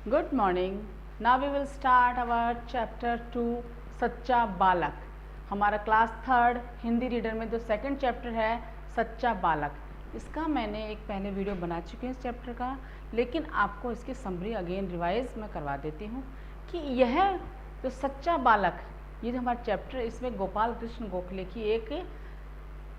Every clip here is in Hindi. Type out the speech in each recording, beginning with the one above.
Good morning. Now we will start our chapter 2 सच्चा बालक. हमारा क्लास थर्ड हिंदी रीडर में जो सेकंड चैप्टर है सच्चा बालक, इसका मैंने एक पहले वीडियो बना चुकी हूँ इस चैप्टर का, लेकिन आपको इसकी समरी अगेन रिवाइज मैं करवा देती हूँ कि यह जो सच्चा बालक, ये जो हमारा चैप्टर, इसमें गोपाल कृष्ण गोखले की एक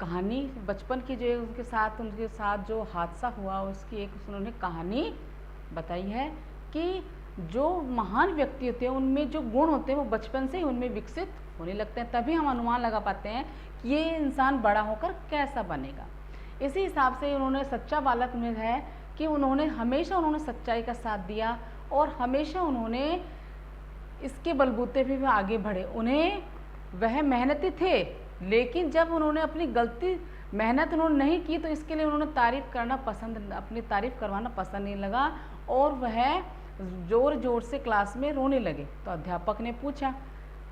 कहानी, बचपन की जो उनके साथ जो हादसा हुआ उसकी एक उन्होंने कहानी बताई है कि जो महान व्यक्ति होते हैं उनमें जो गुण होते हैं वो बचपन से ही उनमें विकसित होने लगते हैं, तभी हम अनुमान लगा पाते हैं कि ये इंसान बड़ा होकर कैसा बनेगा। इसी हिसाब से उन्होंने सच्चा बालक में है कि उन्होंने हमेशा सच्चाई का साथ दिया और हमेशा उन्होंने इसके बलबूते पे भी आगे बढ़े। उन्हें वह मेहनती थे, लेकिन जब उन्होंने अपनी गलती मेहनत उन्होंने नहीं की तो इसके लिए उन्होंने अपनी तारीफ करवाना पसंद नहीं लगा और वह ज़ोर ज़ोर से क्लास में रोने लगे। तो अध्यापक ने पूछा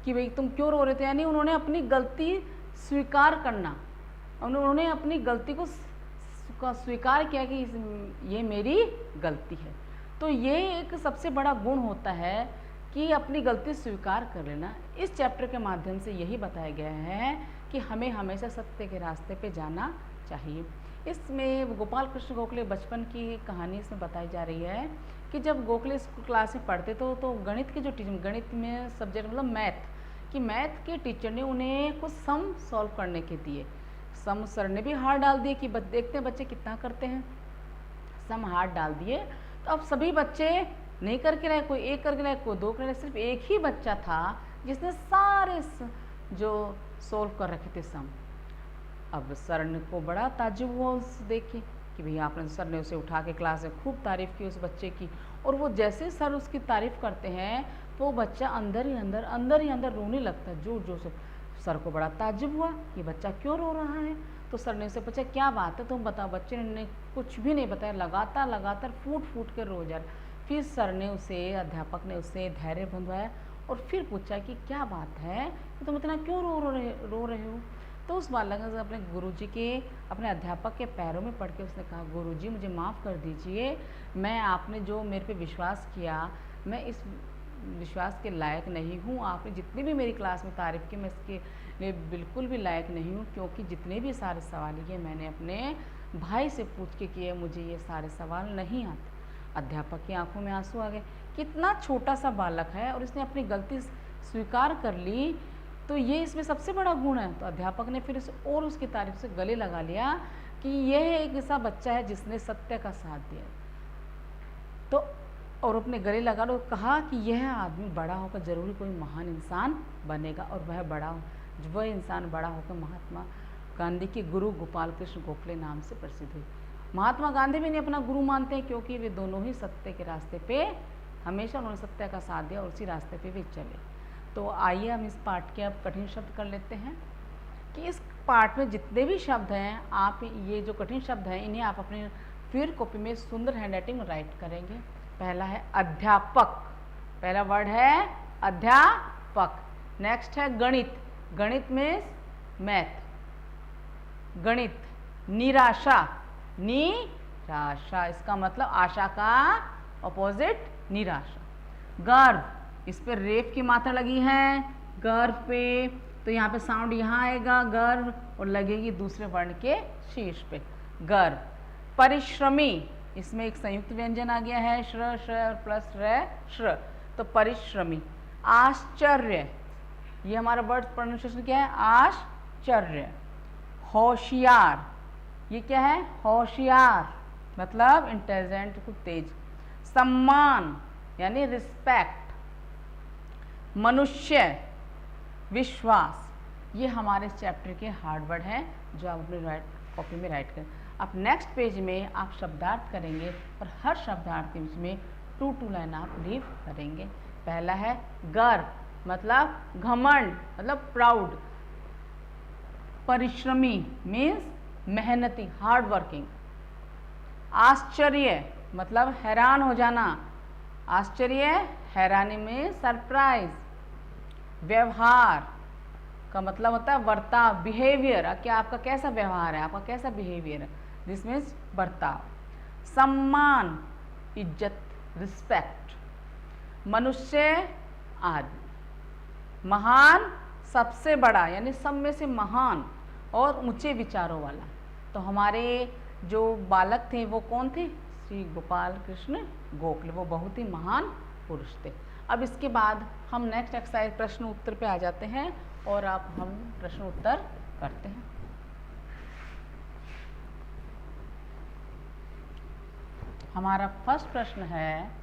कि भाई तुम क्यों रो रहे थे, यानी उन्होंने अपनी गलती स्वीकार करना, उन्होंने अपनी गलती को स्वीकार किया कि ये मेरी गलती है। तो ये एक सबसे बड़ा गुण होता है कि अपनी गलती स्वीकार कर लेना। इस चैप्टर के माध्यम से यही बताया गया है कि हमें हमेशा सत्य के रास्ते पे जाना चाहिए। इसमें गोपाल कृष्ण गोखले बचपन की कहानी इसमें बताई जा रही है कि जब गोखले स्कूल क्लास में पढ़ते तो गणित के जो टीचर, गणित में सब्जेक्ट मतलब मैथ के टीचर ने उन्हें कुछ सम सॉल्व करने के दिए। सम सर ने भी हार डाल दिए कि देखते हैं बच्चे कितना करते हैं। सम हार डाल दिए तो अब सभी बच्चे नहीं करके रहे, कोई एक करके रहे, कोई दो कर रहे, सिर्फ एक ही बच्चा था जिसने सारे जो सोल्व कर रखे थे सम। अब सर को बड़ा ताज्जुब हुआ उस देख के कि भैया आपने, सर ने उसे उठा के क्लास में खूब तारीफ़ की उस बच्चे की, और वो जैसे सर उसकी तारीफ़ करते हैं तो वो बच्चा अंदर ही अंदर रोने लगता है जोर जोर से। सर को बड़ा ताज्जुब हुआ कि बच्चा क्यों रो रहा है। तो सर ने उसे पूछा क्या बात है तुम बताओ। बच्चे ने कुछ भी नहीं बताया, लगातार फूट के रो जा रहा। फिर सर ने उसे, अध्यापक ने उसे धैर्य बंधवाया और फिर पूछा कि क्या बात है कि तुम इतना क्यों रो रहे हो। तो उस बालक ने अपने गुरुजी के, अपने अध्यापक के पैरों में पड़ के उसने कहा, गुरुजी मुझे माफ़ कर दीजिए, मैं आपने जो मेरे पे विश्वास किया, मैं इस विश्वास के लायक नहीं हूँ। आपने जितनी भी मेरी क्लास में तारीफ़ की, मैं इसके लिए बिल्कुल भी लायक नहीं हूँ, क्योंकि जितने भी सारे सवाल ये मैंने अपने भाई से पूछ के किए, मुझे ये सारे सवाल नहीं आते। अध्यापक की आंखों में आंसू आ गए। कितना छोटा सा बालक है और इसने अपनी गलती स्वीकार कर ली, तो ये इसमें सबसे बड़ा गुण है। तो अध्यापक ने फिर इसे और उसकी तारीफ से गले लगा लिया कि यह एक ऐसा बच्चा है जिसने सत्य का साथ दिया। तो और अपने गले लगा और कहा कि यह आदमी बड़ा होकर जरूरी कोई महान इंसान बनेगा, और वह इंसान बड़ा होकर महात्मा गांधी के गुरु गोपाल कृष्ण गोखले नाम से प्रसिद्ध हुई। महात्मा गांधी भी नहीं अपना गुरु मानते हैं, क्योंकि वे दोनों ही सत्य के रास्ते पे हमेशा उन्होंने सत्य का साथ दिया और उसी रास्ते पे वे चले। तो आइए हम इस पाठ के अब कठिन शब्द कर लेते हैं कि इस पाठ में जितने भी शब्द हैं, आप ये जो कठिन शब्द हैं इन्हें आप अपनी फिर कॉपी में सुंदर हैंडराइटिंग में राइट करेंगे। पहला है अध्यापक, पहला वर्ड है अध्यापक। नेक्स्ट है गणित, गणित में मैथ, गणित। निराशा, निराशा इसका मतलब आशा का अपोजिट निराशा। गर्व, इस पे रेफ की मात्रा लगी है गर्व पे, तो यहाँ पे साउंड यहाँ आएगा गर्व और लगेगी दूसरे वर्ण के शीर्ष पे गर्व। परिश्रमी, इसमें एक संयुक्त व्यंजन आ गया है श्र प्लस श्र, तो परिश्रमी। आश्चर्य, ये हमारा वर्ड प्रोनाउंसिएशन क्या है, आश्चर्य। होशियार, ये क्या है, होशियार मतलब इंटेलिजेंट, खूब तेज। सम्मान यानी रिस्पेक्ट। मनुष्य, विश्वास। ये हमारे इस चैप्टर के हार्ड वर्ड हैं जो आप अपने कॉपी में राइट करें। अब नेक्स्ट पेज में आप शब्दार्थ करेंगे और हर शब्दार्थ के बीच में 2 लाइन आप लीव करेंगे। पहला है गर्व, मतलब घमंड, मतलब प्राउड। परिश्रमी मीन्स मेहनती, हार्ड वर्किंग। आश्चर्य मतलब हैरान हो जाना, आश्चर्य हैरानी में सरप्राइज। व्यवहार का मतलब होता है बर्ताव, बिहेवियर, क्या आपका कैसा व्यवहार है, आपका कैसा बिहेवियर है, दिस मीन्स बर्ताव। सम्मान, इज्जत, रिस्पेक्ट। मनुष्य आदि। महान सबसे बड़ा, यानी सब में से महान और ऊंचे विचारों वाला। तो हमारे जो बालक थे वो कौन थे? श्री गोपाल कृष्ण गोखले, वो बहुत ही महान पुरुष थे। अब इसके बाद हम नेक्स्ट एक्सरसाइज प्रश्न उत्तर पे आ जाते हैं और अब हम प्रश्न उत्तर करते हैं। हमारा फर्स्ट प्रश्न है,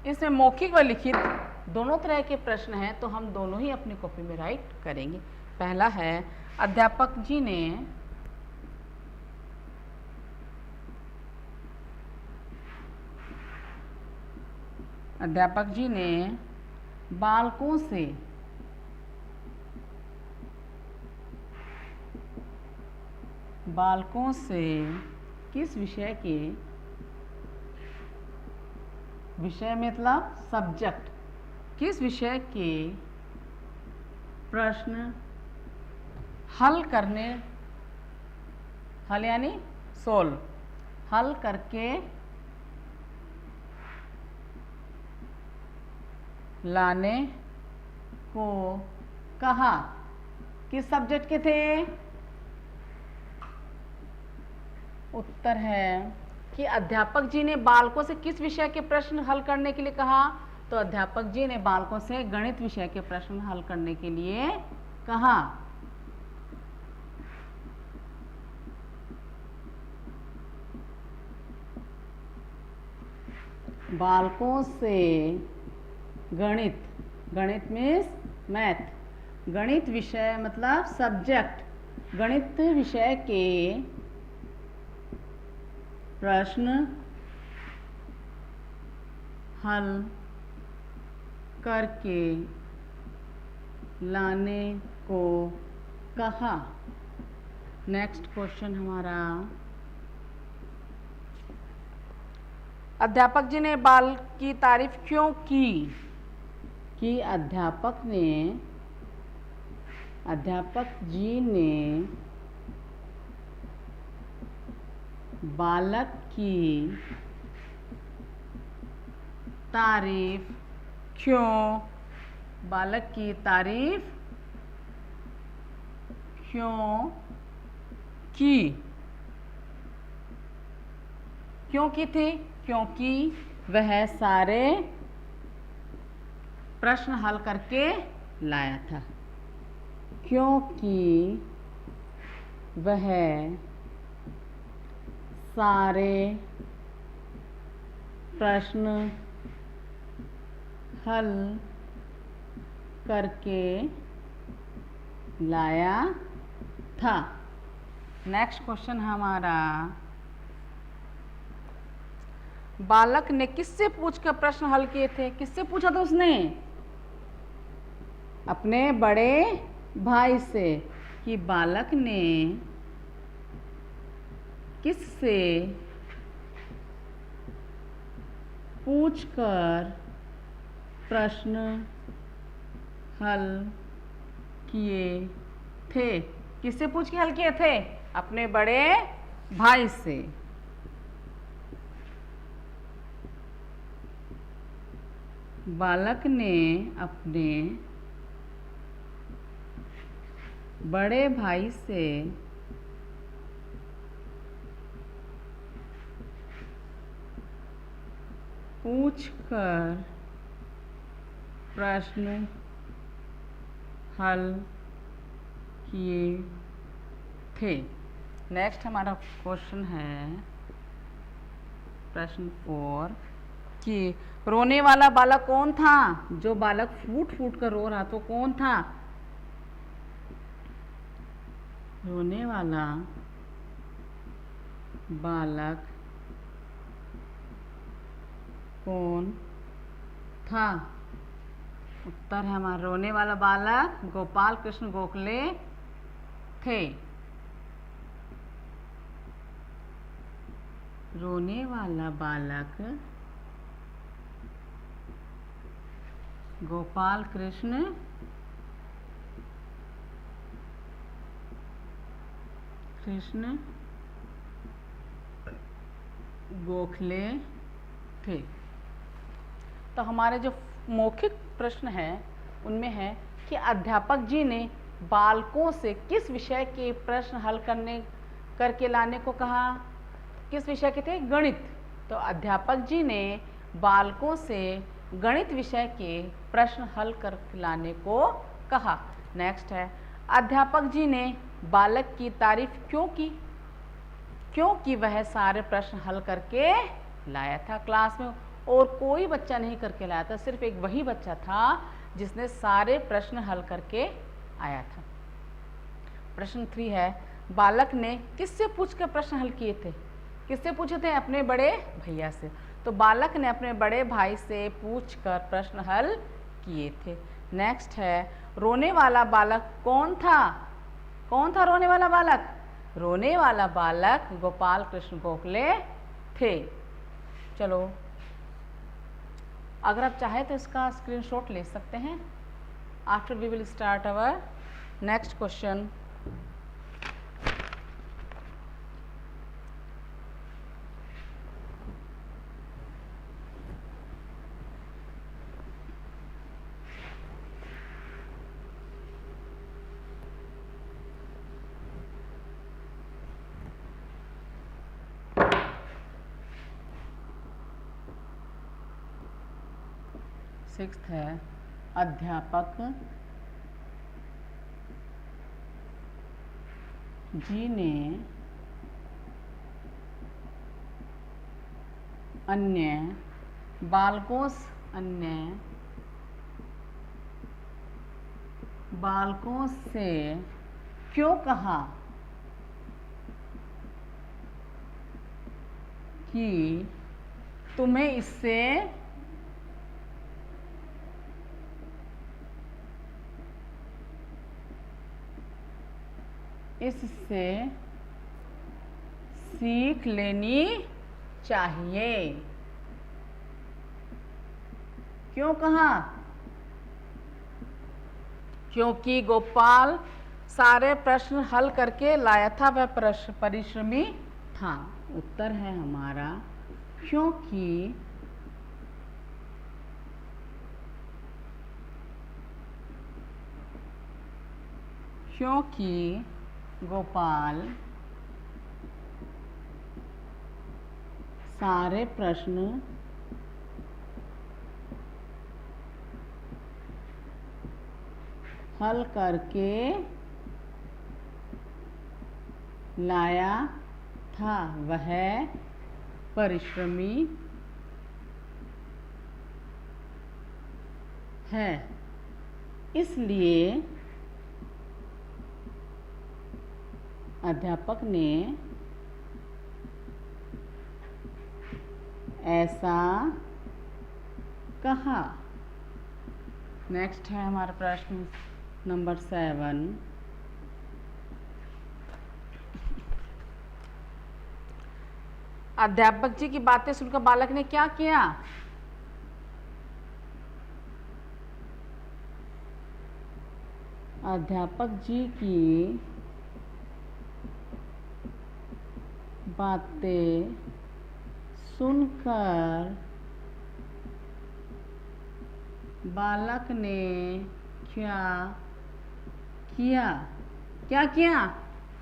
इसमें मौखिक व लिखित दोनों तरह के प्रश्न हैं, तो हम दोनों ही अपनी कॉपी में राइट करेंगे। पहला है, अध्यापक जी ने बालकों से किस विषय के, विषय मतलब सब्जेक्ट, किस विषय के प्रश्न हल यानी सोल्व, हल करके लाने को कहा। किस सब्जेक्ट के थे? उत्तर है कि अध्यापक जी ने बालकों से किस विषय के प्रश्न हल करने के लिए कहा? तो अध्यापक जी ने बालकों से गणित विषय के प्रश्न हल करने के लिए कहा। बालकों से गणित, गणित मीन्स मैथ, गणित विषय मतलब सब्जेक्ट, गणित विषय के प्रश्न हल करके लाने को कहा। नेक्स्ट क्वेश्चन हमारा, अध्यापक जी ने बाल की तारीफ क्यों की? कि अध्यापक जी ने बालक की तारीफ क्यों, बालक की तारीफ क्यों की? क्यों की थी? क्योंकि वह सारे प्रश्न हल करके लाया था। क्योंकि वह सारे प्रश्न हल करके लाया था। नेक्स्ट क्वेश्चन हमारा, बालक ने किससे पूछकर प्रश्न हल किए थे? किससे पूछा था उसने? अपने बड़े भाई से। कि बालक ने किससे पूछकर प्रश्न हल किए थे? किससे पूछ के हल किए थे? अपने बड़े भाई से। बालक ने अपने बड़े भाई से पूछकर प्रश्न हल किए थे। नेक्स्ट हमारा क्वेश्चन है प्रश्न 4 कि रोने वाला बालक कौन था? जो बालक फूट फूट कर रो रहा तो कौन था? रोने वाला बालक कौन था? उत्तर है हमारा, रोने वाला बालक गोपाल कृष्ण गोखले थे। रोने वाला बालक गोपाल कृष्ण गोखले थे। तो हमारे जो मौखिक प्रश्न है उनमें है कि अध्यापक जी ने बालकों से किस विषय के प्रश्न हल करके लाने को कहा। किस विषय के थे? गणित। तो अध्यापक जी ने बालकों से गणित विषय के प्रश्न हल कर लाने को कहा। नेक्स्ट है, अध्यापक जी ने बालक की तारीफ क्यों की? क्योंकि वह सारे प्रश्न हल करके लाया था क्लास में, और कोई बच्चा नहीं करके लाया था, सिर्फ एक वही बच्चा था जिसने सारे प्रश्न हल करके आया था। प्रश्न 3 है, बालक ने किससे पूछकर प्रश्न हल किए थे? किससे पूछे थे? अपने बड़े भैया से। तो बालक ने अपने बड़े भाई से पूछकर प्रश्न हल किए थे। नेक्स्ट है, रोने वाला बालक कौन था? कौन था रोने वाला बालक? रोने वाला बालक गोपाल कृष्ण गोखले थे। चलो, अगर आप चाहे तो इसका स्क्रीनशॉट ले सकते हैं। After we will start our next question. Sixth है, अध्यापक जी ने अन्य बालकों से क्यों कहा कि तुम्हें इससे सीख लेनी चाहिए? क्यों कहा? क्योंकि गोपाल सारे प्रश्न हल करके लाया था, वह परिश्रमी था। उत्तर है हमारा क्योंकि गोपाल सारे प्रश्न हल करके लाया था, वह परिश्रमी है, इसलिए अध्यापक ने ऐसा कहा। नेक्स्ट है हमारा प्रश्न नंबर 7। अध्यापक जी की बातें सुनकर बालक ने क्या किया? अध्यापक जी की बातें सुनकर बालक ने क्या किया?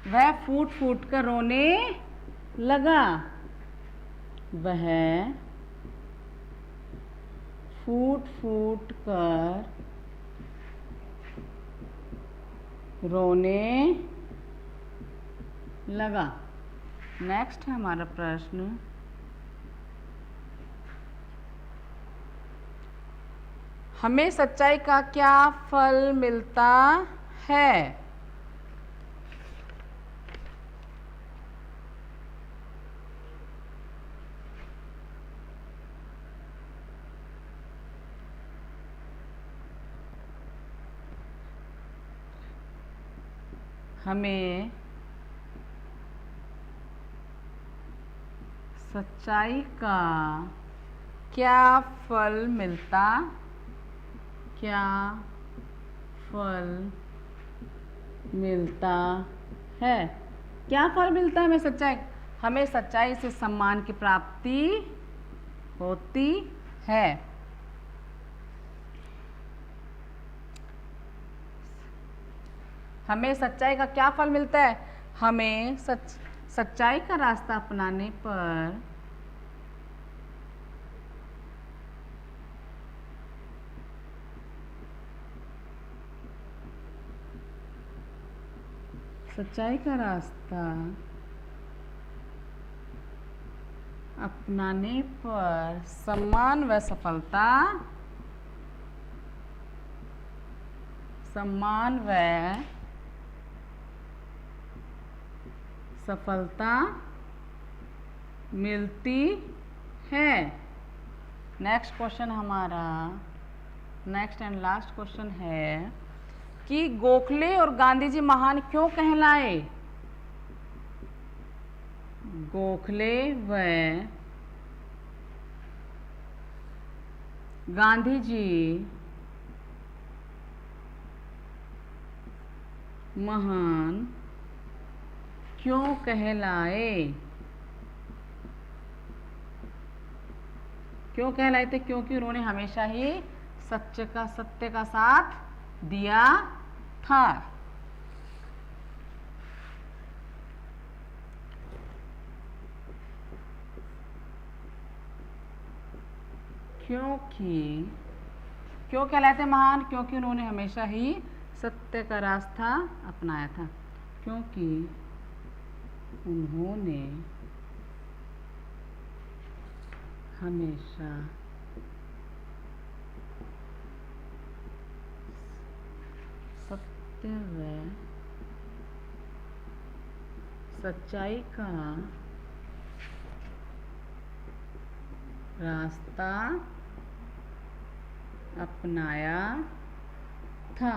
वह फूट फूट कर रोने लगा। वह फूट फूट कर रोने लगा। नेक्स्ट है हमारा प्रश्न, हमें सच्चाई का क्या फल मिलता है? हमें सच्चाई का क्या फल मिलता है? क्या फल मिलता है हमें सच्चाई? हमें सच्चाई से सम्मान की प्राप्ति होती है। हमें सच्चाई का क्या फल मिलता है? हमें सच्चाई का रास्ता अपनाने पर सच्चाई का रास्ता अपनाने पर सम्मान व सफलता मिलती है। नेक्स्ट क्वेश्चन हमारा, नेक्स्ट एंड लास्ट क्वेश्चन है कि गोखले और गांधी जी महान क्यों कहलाए? गोखले व गांधी जी महान क्यों कहलाए? क्यों कहलाए थे? क्योंकि उन्होंने हमेशा ही सत्य का साथ दिया था। क्यों कहलाते महान? क्योंकि उन्होंने हमेशा ही सत्य का रास्ता अपनाया था। क्योंकि उन्होंने हमेशा सत्य व सच्चाई का रास्ता अपनाया था।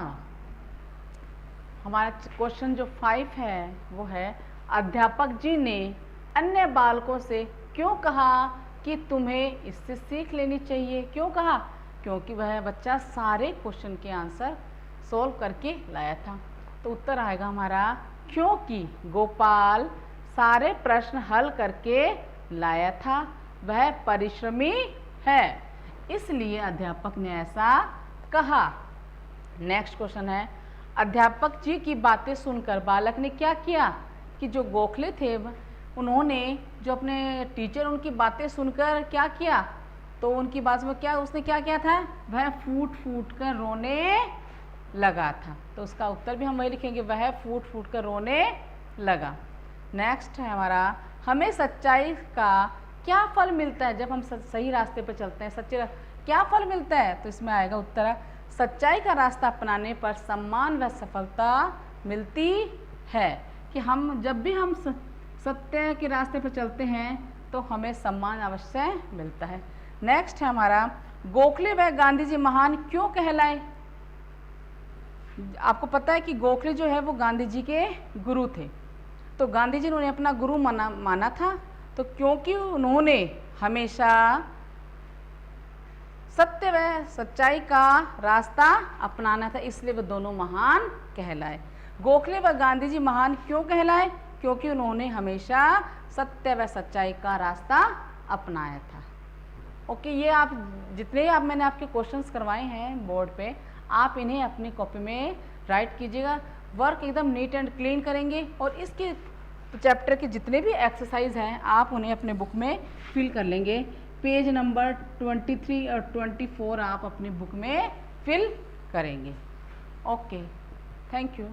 हमारा क्वेश्चन जो 5 है वो है, अध्यापक जी ने अन्य बालकों से क्यों कहा कि तुम्हें इससे सीख लेनी चाहिए? क्यों कहा? क्योंकि वह बच्चा सारे क्वेश्चन के आंसर सोल्व करके लाया था। तो उत्तर आएगा हमारा, क्योंकि गोपाल सारे प्रश्न हल करके लाया था, वह परिश्रमी है, इसलिए अध्यापक ने ऐसा कहा। नेक्स्ट क्वेश्चन है, अध्यापक जी की बातें सुनकर बालक ने क्या किया? कि जो गोखले थे उन्होंने, जो अपने टीचर उनकी बातें सुनकर क्या किया? तो उनकी बात में उसने क्या किया था? वह फूट फूट कर रोने लगा था। तो उसका उत्तर भी हम वही लिखेंगे, वह फूट फूट कर रोने लगा। नेक्स्ट है हमारा, हमें सच्चाई का क्या फल मिलता है जब हम सही रास्ते पर चलते हैं? सच्चे क्या फल मिलता है? तो इसमें आएगा उत्तर, सच्चाई का रास्ता अपनाने पर सम्मान व सफलता मिलती है। कि हम जब भी हम सत्य के रास्ते पर चलते हैं तो हमें सम्मान अवश्य मिलता है। नेक्स्ट है हमारा, गोखले व गांधी जी महान क्यों कहलाए? आपको पता है कि गोखले जो है वो गांधी जी के गुरु थे। तो गांधी जी ने उन्हें अपना गुरु माना था। तो क्योंकि उन्होंने हमेशा सत्य व सच्चाई का रास्ता अपनाना था, इसलिए वो दोनों महान कहलाए। गोखले व गांधी जी महान क्यों कहलाए? क्योंकि उन्होंने हमेशा सत्य व सच्चाई का रास्ता अपनाया था। ओके, ये आप जितने आप मैंने आपके क्वेश्चंस करवाए हैं बोर्ड पे, आप इन्हें अपनी कॉपी में राइट कीजिएगा। वर्क एकदम नीट एंड क्लीन करेंगे और इसके चैप्टर के जितने भी एक्सरसाइज हैं आप उन्हें अपने बुक में फिल कर लेंगे। पेज नंबर 23 और 24 आप अपनी बुक में फिल करेंगे। Okay, thank you.